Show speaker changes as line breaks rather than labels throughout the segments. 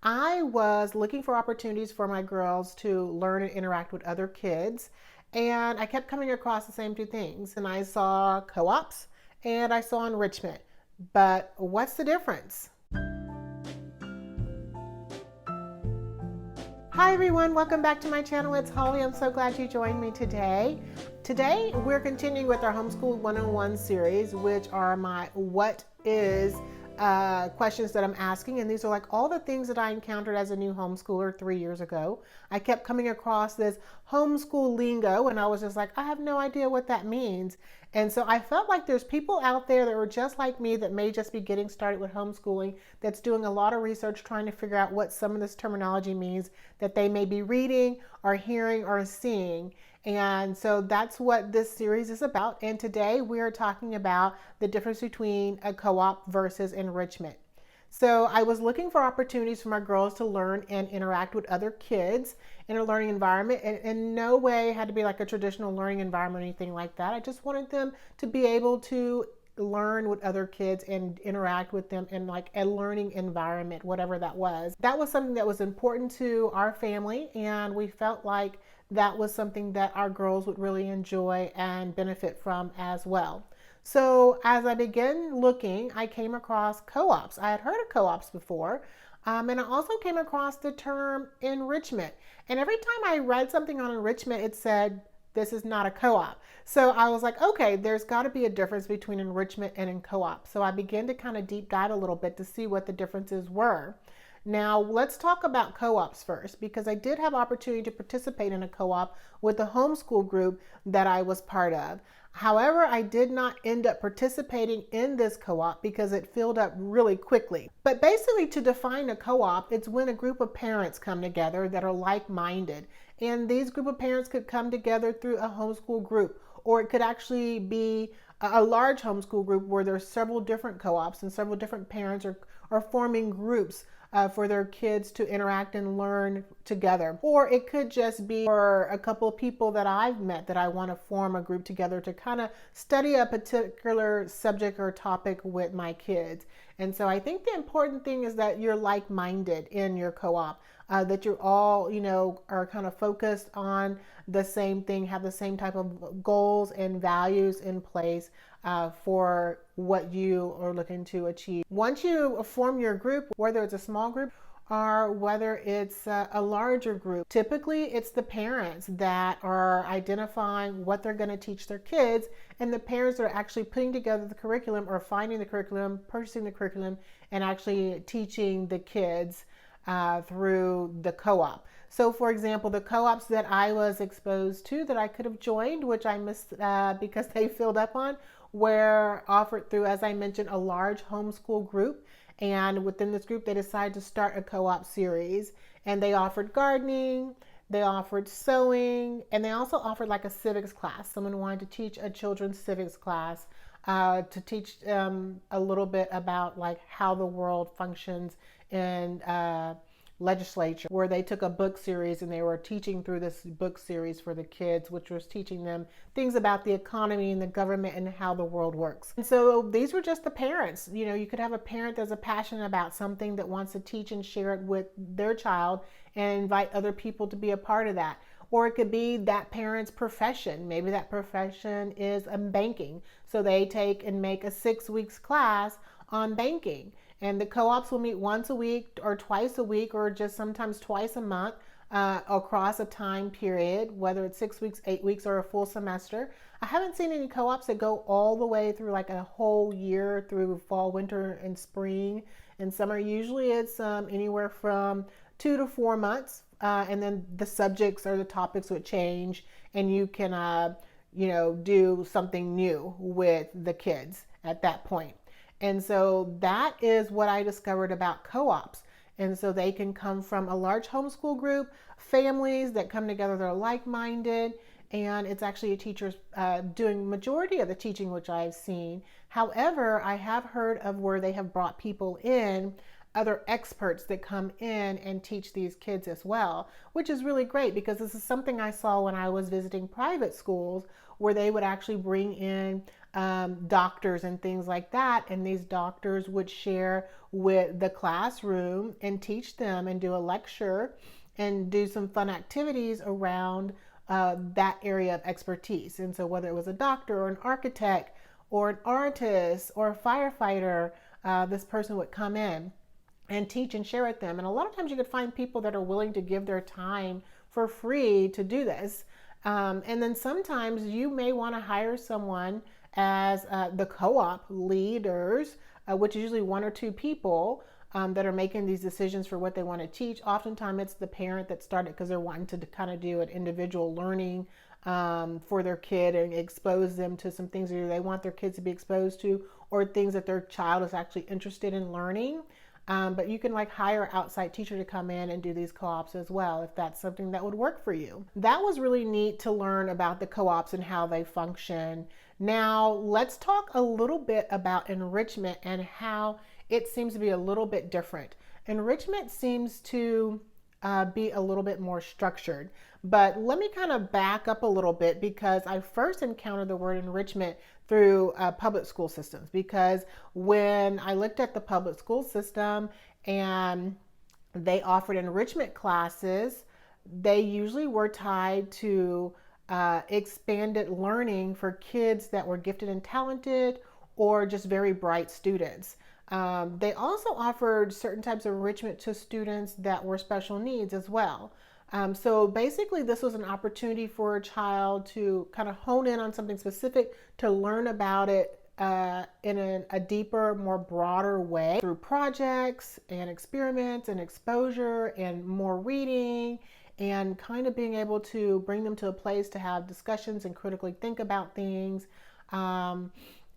I was looking for opportunities for my girls to learn and interact with other kids, and I kept coming across the same two things. And I saw co-ops and I saw enrichment. But what's the difference? Hi everyone, welcome back to my channel. It's Holly. I'm so glad you joined me today. Today we're continuing with our Homeschool 101 series, which are my what is questions that I'm asking. And these are like all the things that I encountered as a new homeschooler 3 years ago. I kept coming across this homeschool lingo and I was just like, I have no idea what that means. And so I felt like there's people out there that were just like me that may just be getting started with homeschooling, that's doing a lot of research trying to figure out what some of this terminology means that they may be reading or hearing or seeing. And so that's what this series is about. And today we are talking about the difference between a co-op versus enrichment. So I was looking for opportunities for my girls to learn and interact with other kids in a learning environment. And in no way had to be like a traditional learning environment or anything like that. I just wanted them to be able to learn with other kids and interact with them in like a learning environment, whatever that was. That was something that was important to our family, and we felt like that was something that our girls would really enjoy and benefit from as well. So as I began looking, I came across co-ops. I had heard of co-ops before, and I also came across the term enrichment. And every time I read something on enrichment, it said, this is not a co-op. So I was like, okay, there's got to be a difference between enrichment and in co-op. So I began to kind of deep dive a little bit to see what the differences were. Now let's talk about co-ops first, because I did have opportunity to participate in a co-op with the homeschool group that I was part of. However, I did not end up participating in this co-op because it filled up really quickly. But basically, to define a co-op, it's when a group of parents come together that are like-minded. And these group of parents could come together through a homeschool group, or it could actually be a large homeschool group where there's several different co-ops and several different parents are forming groups for their kids to interact and learn together. Or it could just be for a couple of people that I've met that I want to form a group together to kind of study a particular subject or topic with my kids. And so I think the important thing is that you're like-minded in your co-op, that you're all, are kind of focused on the same thing, have the same type of goals and values in place for what you are looking to achieve. Once you form your group, whether it's a small group or whether it's a larger group, typically it's the parents that are identifying what they're going to teach their kids, and the parents are actually putting together the curriculum or finding the curriculum, purchasing the curriculum, and actually teaching the kids through the co-op. So for example, the co-ops that I was exposed to that I could have joined, which I missed because they filled up on, were offered through, as I mentioned, a large homeschool group. And within this group, they decided to start a co-op series. And they offered gardening, they offered sewing, and they also offered like a civics class. Someone wanted to teach a children's civics class to teach a little bit about like how the world functions in legislature, where they took a book series and they were teaching through this book series for the kids, which was teaching them things about the economy and the government and how the world works. And so these were just the parents. You could have a parent that's passionate about something that wants to teach and share it with their child and invite other people to be a part of that. Or it could be that parent's profession. Maybe that profession is banking. So they take and make a 6 weeks class on banking. And the co-ops will meet once a week or twice a week or just sometimes twice a month across a time period, whether it's 6 weeks, 8 weeks, or a full semester. I haven't seen any co-ops that go all the way through like a whole year through fall, winter, and spring and summer. Usually it's anywhere from 2 to 4 months. And then the subjects or the topics would change, and you can, do something new with the kids at that point. And so that is what I discovered about co-ops. And so they can come from a large homeschool group, families that come together that are like-minded, and it's actually a teacher's doing majority of the teaching, which I've seen. However, I have heard of where they have brought people in, other experts that come in and teach these kids as well, which is really great because this is something I saw when I was visiting private schools, where they would actually bring in doctors and things like that. And these doctors would share with the classroom and teach them and do a lecture and do some fun activities around that area of expertise. And so whether it was a doctor or an architect or an artist or a firefighter, this person would come in and teach and share with them. And a lot of times you could find people that are willing to give their time for free to do this. And then sometimes you may want to hire someone as the co-op leaders, which is usually one or two people that are making these decisions for what they want to teach. Oftentimes it's the parent that started because they're wanting to kind of do an individual learning for their kid and expose them to some things that they want their kids to be exposed to, or things that their child is actually interested in learning. But you can like hire an outside teacher to come in and do these co-ops as well, if that's something that would work for you. That was really neat to learn about the co-ops and how they function. Now let's talk a little bit about enrichment and how it seems to be a little bit different. Enrichment seems to be a little bit more structured, but let me kind of back up a little bit because I first encountered the word enrichment through public school systems, because when I looked at the public school system and they offered enrichment classes, they usually were tied to expanded learning for kids that were gifted and talented or just very bright students. They also offered certain types of enrichment to students that were special needs as well. So basically this was an opportunity for a child to kind of hone in on something specific, to learn about it in a deeper, more broader way through projects and experiments and exposure and more reading, and kind of being able to bring them to a place to have discussions and critically think about things.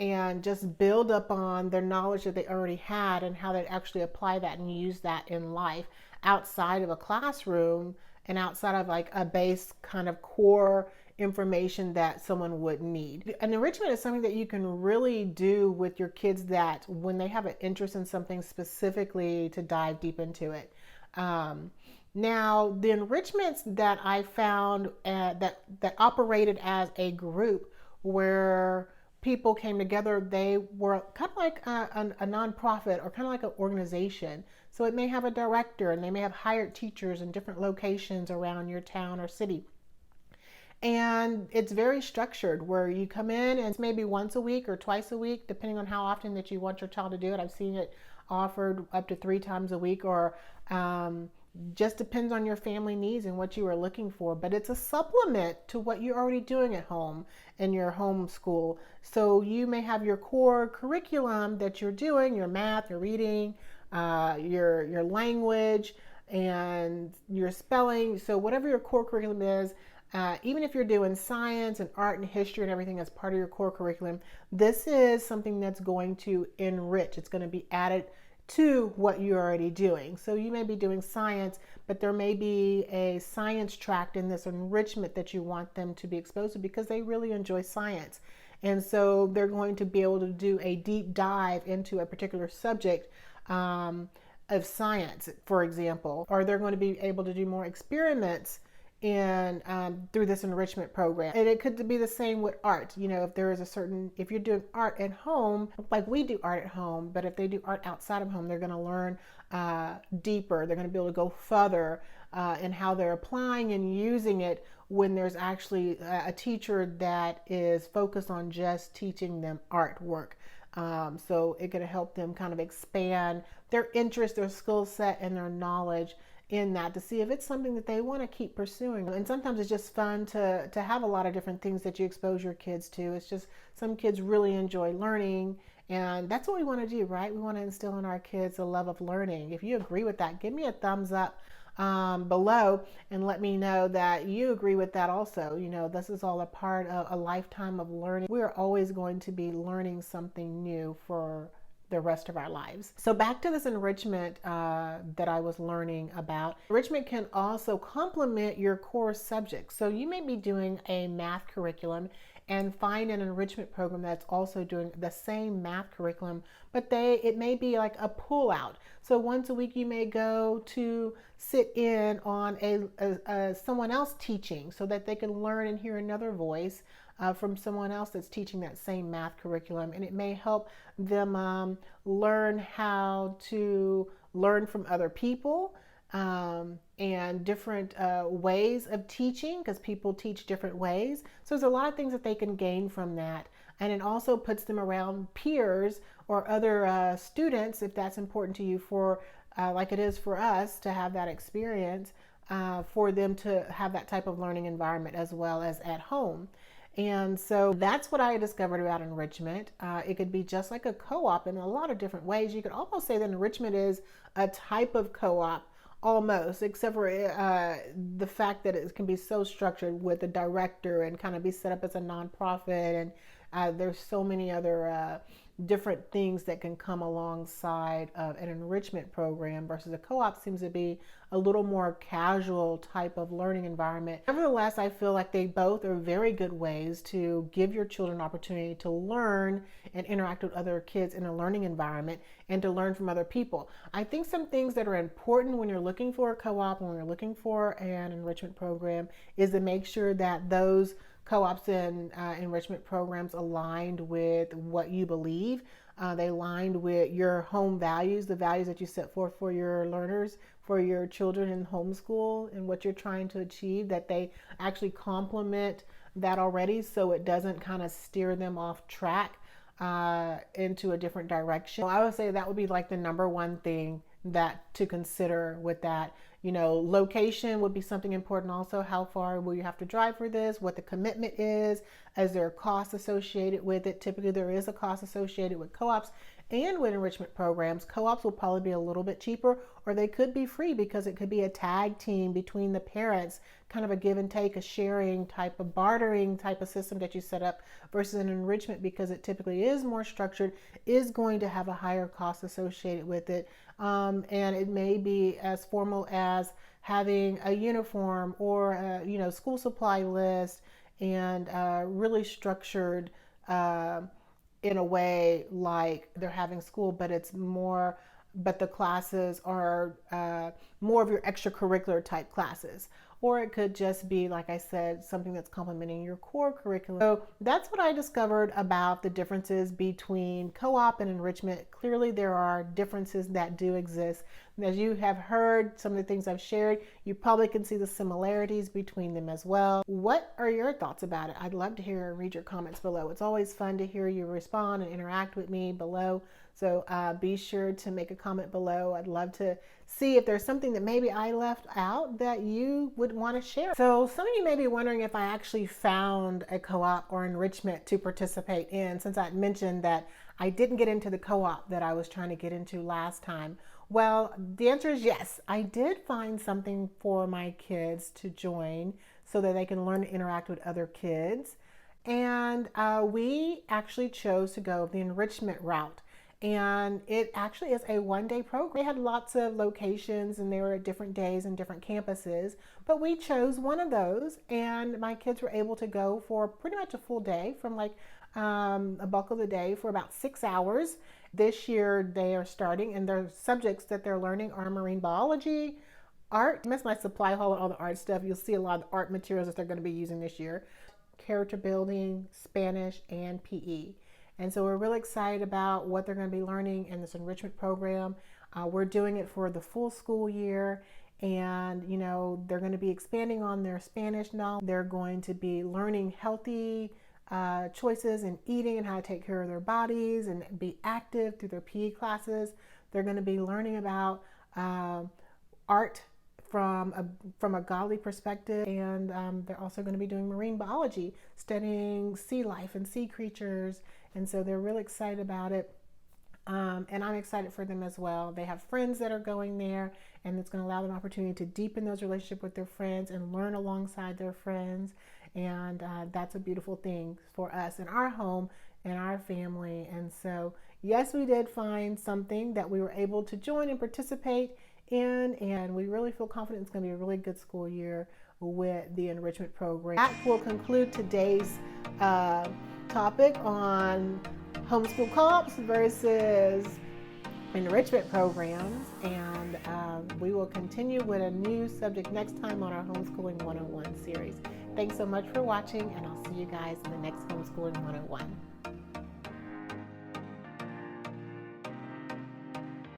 And just build up on their knowledge that they already had and how they actually apply that and use that in life outside of a classroom and outside of like a base kind of core information that someone would need. And enrichment is something that you can really do with your kids, that when they have an interest in something specifically, to dive deep into it. Now, the enrichments that I found that operated as a group where people came together, they were kind of like a nonprofit or kind of like an organization. So it may have a director and they may have hired teachers in different locations around your town or city. And it's very structured, where you come in and it's maybe once a week or twice a week, depending on how often that you want your child to do it. I've seen it offered up to 3 times a week, or just depends on your family needs and what you are looking for. But it's a supplement to what you're already doing at home in your homeschool. So you may have your core curriculum that you're doing, your math, your reading, your language, and your spelling. So whatever your core curriculum is, even if you're doing science and art and history and everything as part of your core curriculum, this is something that's going to enrich. It's going to be added to what you're already doing. So you may be doing science, but there may be a science track in this enrichment that you want them to be exposed to because they really enjoy science. And so they're going to be able to do a deep dive into a particular subject of science, for example, or they're going to be able to do more experiments in through this enrichment program. And it could be the same with art. You know, if you're doing art at home, like we do art at home, but if they do art outside of home, they're going to learn deeper. They're going to be able to go further in how they're applying and using it when there's actually a teacher that is focused on just teaching them artwork. So it could help them kind of expand their interest, their skill set, and their knowledge in that, to see if it's something that they want to keep pursuing. And sometimes it's just fun to have a lot of different things that you expose your kids to. It's just, some kids really enjoy learning, and that's what we want to do, right? We want to instill in our kids a love of learning. If you agree with that, give me a thumbs up below and let me know that you agree with that also. You know, this is all a part of a lifetime of learning. We're always going to be learning something new for the rest of our lives. So back to this enrichment that I was learning about. Enrichment can also complement your core subjects. So you may be doing a math curriculum and find an enrichment program that's also doing the same math curriculum, but it may be like a pull out. So once a week you may go to sit in on someone else teaching so that they can learn and hear another voice from someone else that's teaching that same math curriculum, and it may help them learn how to learn from other people and different ways of teaching, because people teach different ways. So there's a lot of things that they can gain from that. And it also puts them around peers or other students, if that's important to you, for like it is for us to have that experience, for them to have that type of learning environment as well as at home. And so that's what I discovered about enrichment. It could be just like a co-op in a lot of different ways. You could almost say that enrichment is a type of co-op almost, except for the fact that it can be so structured with a director and kind of be set up as a nonprofit. And there's so many other different things that can come alongside of an enrichment program, versus a co-op seems to be a little more casual type of learning environment. Nevertheless, I feel like they both are very good ways to give your children an opportunity to learn and interact with other kids in a learning environment and to learn from other people. I think some things that are important when you're looking for a co-op and when you're looking for an enrichment program is to make sure that those co-ops and enrichment programs aligned with what you believe. They aligned with your home values, the values that you set forth for your learners, for your children in homeschool, and what you're trying to achieve, that they actually complement that already, so it doesn't kind of steer them off track into a different direction. So I would say that would be like the number one thing that to consider with that. You know, location would be something important also. How far will you have to drive for this? What the commitment is? Is there a cost associated with it? Typically there is a cost associated with co-ops and with enrichment programs. Co-ops will probably be a little bit cheaper, or they could be free, because it could be a tag team between the parents, kind of a give and take, a sharing type of bartering type of system that you set up, versus an enrichment, because it typically is more structured, is going to have a higher cost associated with it. And it may be as formal as having a uniform or a, school supply list, and really structured in a way like they're having school, but it's more, but the classes are more of your extracurricular type classes. Or it could just be, like I said, something that's complementing your core curriculum. So that's what I discovered about the differences between co-op and enrichment. Clearly there are differences that do exist. And as you have heard some of the things I've shared, you probably can see the similarities between them as well. What are your thoughts about it? I'd love to hear and read your comments below. It's always fun to hear you respond and interact with me below. So be sure to make a comment below. I'd love to see if there's something that maybe I left out that you would want to share. So some of you may be wondering if I actually found a co-op or enrichment to participate in, since I mentioned that I didn't get into the co-op that I was trying to get into last time. Well, the answer is yes. I did find something for my kids to join so that they can learn to interact with other kids. And we actually chose to go the enrichment route. And it actually is a one-day program. They had lots of locations and they were at different days and different campuses, but we chose one of those, and my kids were able to go for pretty much a full day, from like a bulk of the day, for about 6 hours. This year they are starting, and their subjects that they're learning are marine biology, art. I miss my supply hall and all the art stuff. You'll see a lot of the art materials that they're going to be using this year. Character building, Spanish, and PE. And so we're really excited about what they're going to be learning in this enrichment program. We're doing it for the full school year, and they're going to be expanding on their Spanish knowledge. They're going to be learning healthy choices in eating and how to take care of their bodies and be active through their PE classes. They're going to be learning about art from a godly perspective, and they're also going to be doing marine biology, studying sea life and sea creatures. And so they're really excited about it, and I'm excited for them as well. They have friends that are going there, and it's going to allow them an opportunity to deepen those relationships with their friends and learn alongside their friends. And that's a beautiful thing for us in our home and our family. And so yes, we did find something that we were able to join and participate in, and we really feel confident it's going to be a really good school year with the enrichment program. That will conclude today's topic on homeschool co-ops versus enrichment programs, and we will continue with a new subject next time on our Homeschooling 101 series. Thanks so much for watching, and I'll see you guys in the next Homeschooling 101.